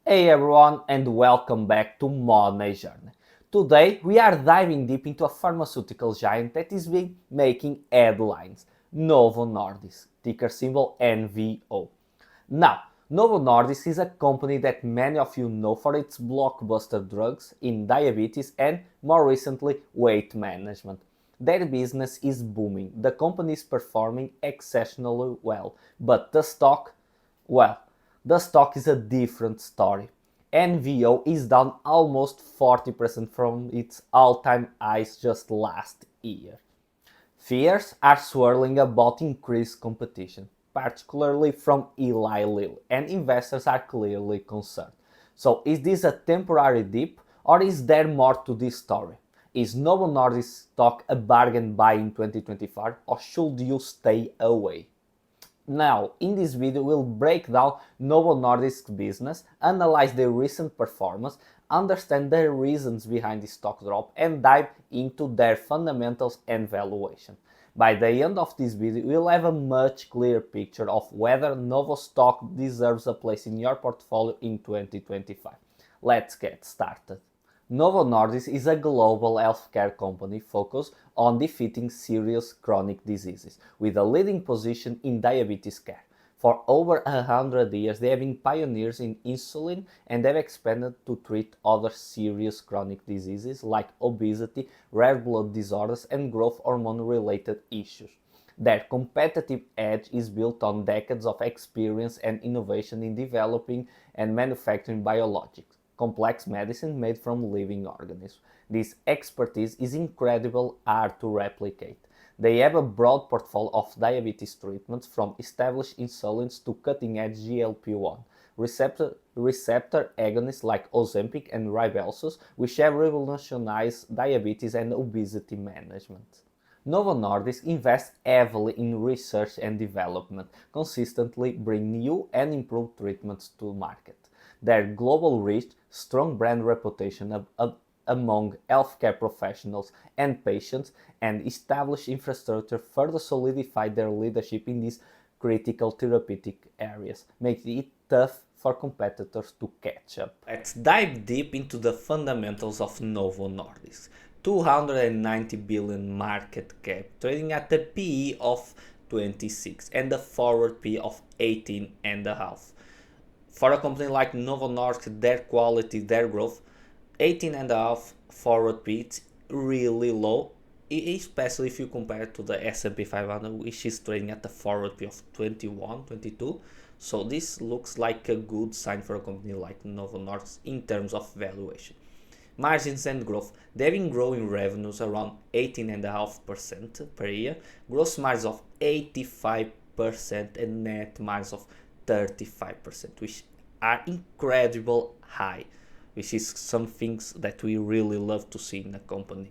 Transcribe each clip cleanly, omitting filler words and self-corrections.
Hey everyone, and welcome back to Money Journey. Today we are diving deep into a pharmaceutical giant that is been making headlines, Novo Nordisk, ticker symbol NVO. Now, Novo Nordisk is a company that many of you know for its blockbuster drugs in diabetes and more recently weight management. Their business is booming. The company is performing exceptionally well, but well, the stock is a different story. NVO is down almost 40% from its all-time highs just last year. Fears are swirling about increased competition, particularly from Eli Lilly, and investors are clearly concerned. So, is this a temporary dip, or is there more to this story? Is Novo Nordisk stock a bargain buy in 2025, or should you stay away? Now, in this video, we'll break down Novo Nordisk's business, analyze their recent performance, understand the reasons behind the stock drop, and dive into their fundamentals and valuation. By the end of this video, we'll have a much clearer picture of whether Novo stock deserves a place in your portfolio in 2025. Let's get started. Novo Nordisk is a global healthcare company focused on defeating serious chronic diseases, with a leading position in diabetes care. For over 100 years, they have been pioneers in insulin and have expanded to treat other serious chronic diseases like obesity, rare blood disorders, and growth hormone-related issues. Their competitive edge is built on decades of experience and innovation in developing and manufacturing biologics, complex medicine made from living organisms. This expertise is incredibly hard to replicate. They have a broad portfolio of diabetes treatments from established insulins to cutting-edge GLP-1 receptor agonists like Ozempic and Rybelsus, which have revolutionized diabetes and obesity management. Novo Nordisk invests heavily in research and development, consistently bringing new and improved treatments to market. Their global reach, strong brand reputation among healthcare professionals and patients, and established infrastructure further solidify their leadership in these critical therapeutic areas, making it tough for competitors to catch up. Let's dive deep into the fundamentals of Novo Nordisk. 290 billion market cap, trading at a PE of 26 and a forward PE of 18 and a half. For a company like Novo Nordisk, their quality, their growth, 18 and a half forward PE is really low, especially if you compare it to the S&P 500, which is trading at a forward PE of 21, 22. So this looks like a good sign for a company like Novo Nordisk in terms of valuation. Margins and growth. They've been growing revenues around 18.5% per year, gross margins of 85% and net margins of 35%, which are incredible high, which is some things that we really love to see in a company.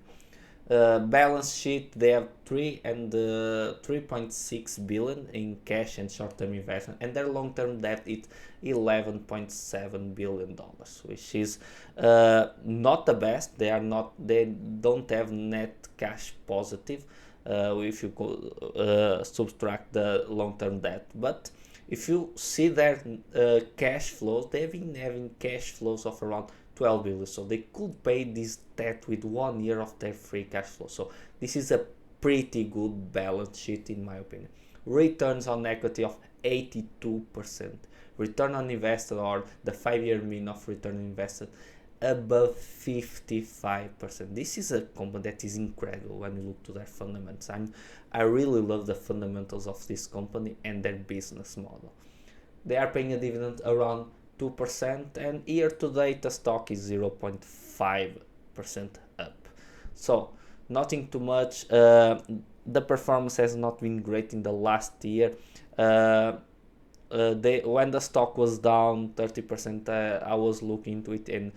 Balance sheet, they have 3.6 billion in cash and short-term investment, and their long-term debt is 11.7 billion dollars, which is not the best. They don't have net cash positive if you subtract the long-term debt, but if you see their cash flows, they've been having cash flows of around 12 billion, so they could pay this debt with 1 year of their free cash flow. So this is a pretty good balance sheet in my opinion. Returns on equity of 82%, return on invested, or the 5-year mean of return on invested, above 55%. This is a company that is incredible when you look to their fundamentals. I really love the fundamentals of this company and their business model. They are paying a dividend around 2%, and year to date the stock is 0.5% up. So nothing too much. The performance has not been great in the last year. When the stock was down 30%, I was looking into it, and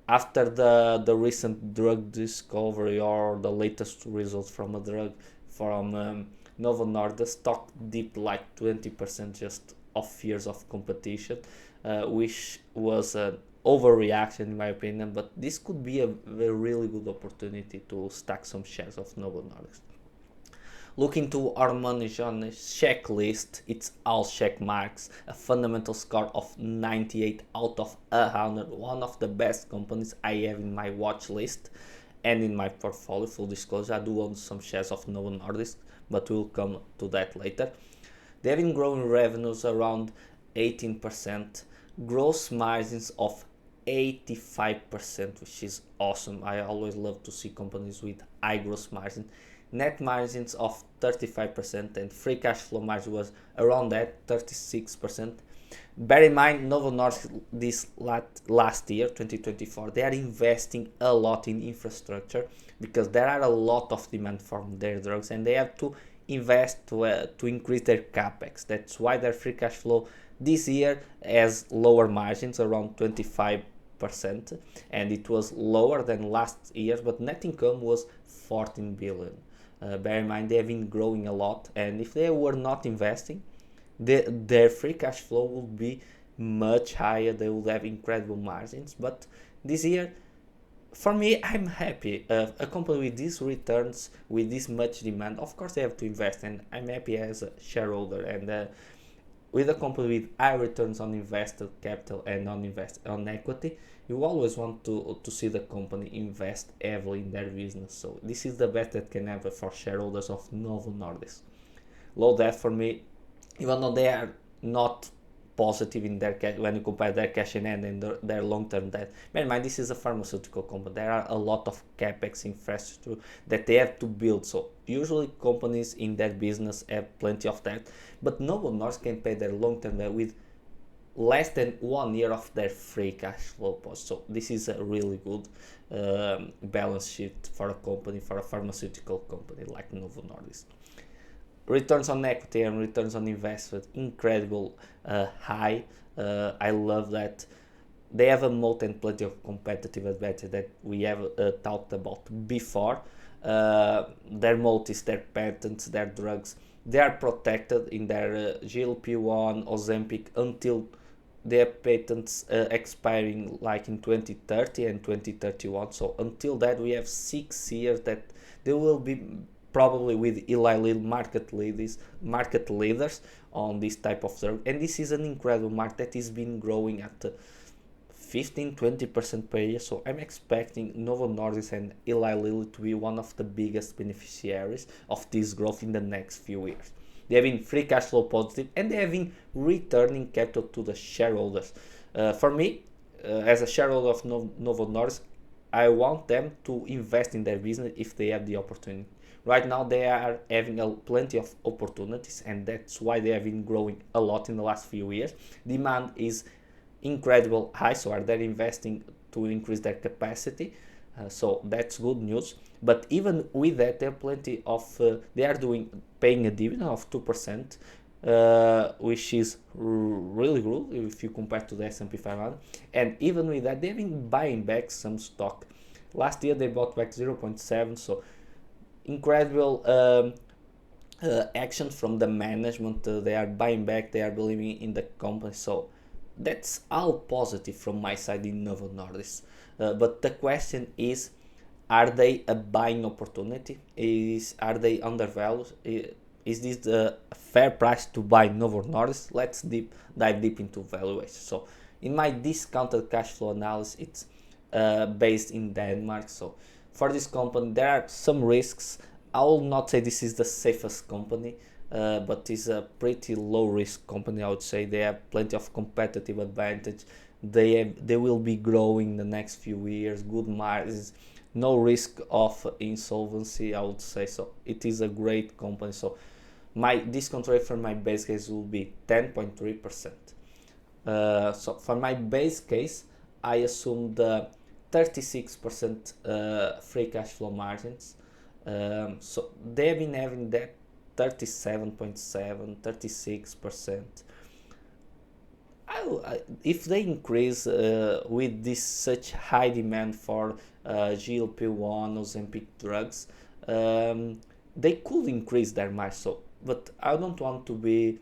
after the recent drug discovery or the latest results from a drug from Novo Nordisk, the stock dipped like 20% just of fears of competition, which was an overreaction in my opinion, but this could be a really good opportunity to stack some shares of Novo Nordisk. Looking to our money on the checklist, it's all check marks, a fundamental score of 98 out of 100, one of the best companies I have in my watch list and in my portfolio. Full disclosure, I do own some shares of Novo Nordisk, but we'll come to that later. They have been growing revenues around 18%, gross margins of 85%, which is awesome. I always love to see companies with high gross margin. Net margins of 35%, and free cash flow margin was around that, 36%. Bear in mind, Novo Nordisk this last year, 2024, they are investing a lot in infrastructure because there are a lot of demand for their drugs and they have to invest to increase their capex. That's why their free cash flow this year has lower margins, around 25%, and it was lower than last year, but net income was 14 billion. Bear in mind, they have been growing a lot, and if they were not investing, their free cash flow would be much higher. They would have incredible margins. But this year, for me, I'm happy. A company with these returns, with this much demand, of course they have to invest, and I'm happy as a shareholder. And with a company with high returns on invested capital and on equity, you always want to see the company invest heavily in their business. So this is the best that can happen for shareholders of Novo Nordisk. Low debt for me, even though they are not positive in their cash when you compare their cash in hand and their long-term debt. Bear in mind, this is a pharmaceutical company. There are a lot of capex infrastructure that they have to build. So usually companies in their business have plenty of debt, but Novo Nordisk can pay their long-term debt with less than 1 year of their free cash flow post. So this is a really good balance sheet for a company, for a pharmaceutical company like Novo Nordisk. Returns on equity and returns on investment incredible high. I love that they have a moat and plenty of competitive advantage that we have talked about before. Their moat is their patents, their drugs. They are protected in their GLP-1, Ozempic until their patents expiring like in 2030 and 2031. So until that, we have 6 years that they will be probably with Eli Lilly market leaders on this type of drug. And this is an incredible market that has been growing at 15-20% per year. So I'm expecting Novo Nordisk and Eli Lilly to be one of the biggest beneficiaries of this growth in the next few years. They have been free cash flow positive and they have been returning capital to the shareholders. For me, as a shareholder of Novo Nordisk, I want them to invest in their business if they have the opportunity. Right now they are having plenty of opportunities, and that's why they have been growing a lot in the last few years. Demand is incredible high, so they're investing to increase their capacity. So that's good news. But even with that, there are plenty of they are paying a dividend of 2%, which is really good if you compare to the S&P 500. And even with that, they've been buying back some stock. Last year they bought back 0.7, so incredible action from the management. They are buying back, they are believing in the company. So that's all positive from my side in Novo Nordisk. But the question is, are they a buying opportunity? Are they undervalued? Is this the fair price to buy Novo Nordisk? Let's dive deep into valuation. So in my discounted cash flow analysis, it's based in Denmark. So for this company, there are some risks. I will not say this is the safest company, but it's a pretty low risk company. I would say they have plenty of competitive advantage. They will be growing the next few years, good margins, no risk of insolvency, I would say. So it is a great company. So my discount rate for my base case will be 10.3%. So for my base case, I assume the 36% free cash flow margins. So they've been having that 37.7, 36%. If they increase with this such high demand for GLP-1 Ozempic drugs, they could increase their margin. So, but I don't want to be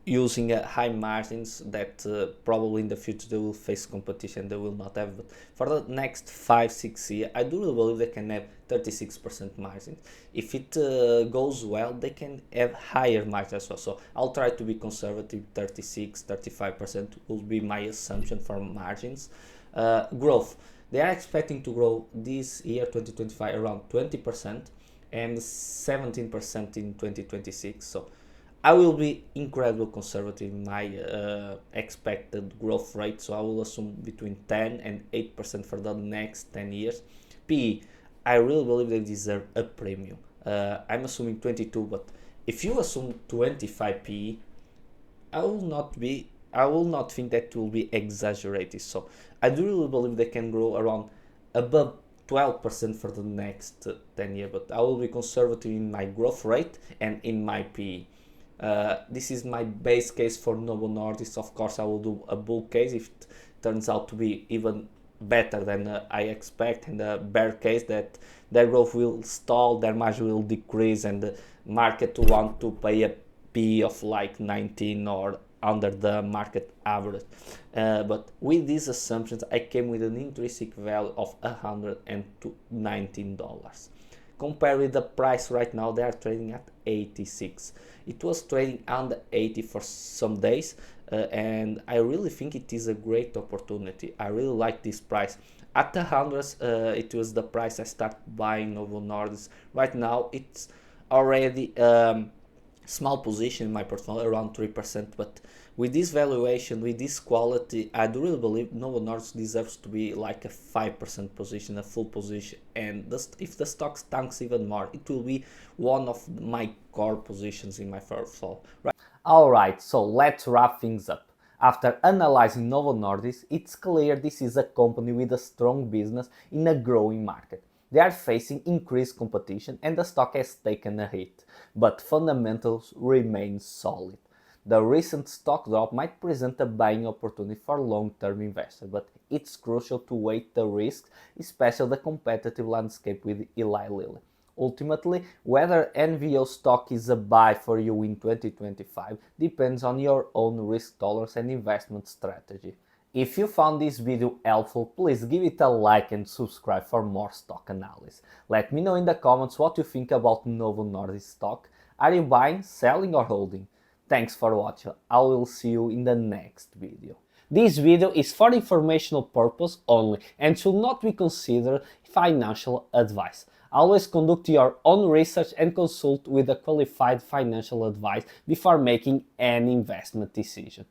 using high margins that probably in the future they will face competition they will not have, but for the next 5-6 years I do really believe they can have 36% margin. If it goes well, they can have higher margins as well, so I'll try to be conservative. 36-35% will be my assumption for margins. Growth, they are expecting to grow this year 2025 around 20% and 17% in 2026, so I will be incredibly conservative in my expected growth rate, so I will assume between 10 and 8% for the next 10 years. PE, I really believe they deserve a premium. I'm assuming 22, but if you assume 25 PE, I will not think that will be exaggerated. So I do really believe they can grow around above 12% for the next 10 years, but I will be conservative in my growth rate and in my PE. This is my base case for Novo Nordisk. Of course, I will do a bull case if it turns out to be even better than I expect, and a bear case that their growth will stall, their margin will decrease, and the market will want to pay a P of like 19 or under the market average. But with these assumptions, I came with an intrinsic value of $119. Compared with the price right now, they are trading at 86. It was trading under 80 for some days, and I really think it is a great opportunity. I really like this price. At the hundreds, it was the price I started buying Novo Nordisk. Right now, it's already small position in my portfolio, around 3%, but with this valuation, with this quality, I do really believe Novo Nordisk deserves to be like a 5% position, a full position, and if the stock tanks even more, it will be one of my core positions in my portfolio. Right? Alright, so let's wrap things up. After analyzing Novo Nordisk, it's clear this is a company with a strong business in a growing market. They are facing increased competition and the stock has taken a hit, but fundamentals remain solid. The recent stock drop might present a buying opportunity for long-term investors, but it's crucial to weigh the risks, especially the competitive landscape with Eli Lilly. Ultimately, whether NVO stock is a buy for you in 2025 depends on your own risk tolerance and investment strategy. If you found this video helpful, please give it a like and subscribe for more stock analysis. Let me know in the comments what you think about Novo Nordisk stock. Are you buying, selling or holding? Thanks for watching. I will see you in the next video. This video is for informational purpose only and should not be considered financial advice. Always conduct your own research and consult with a qualified financial advisor before making any investment decision.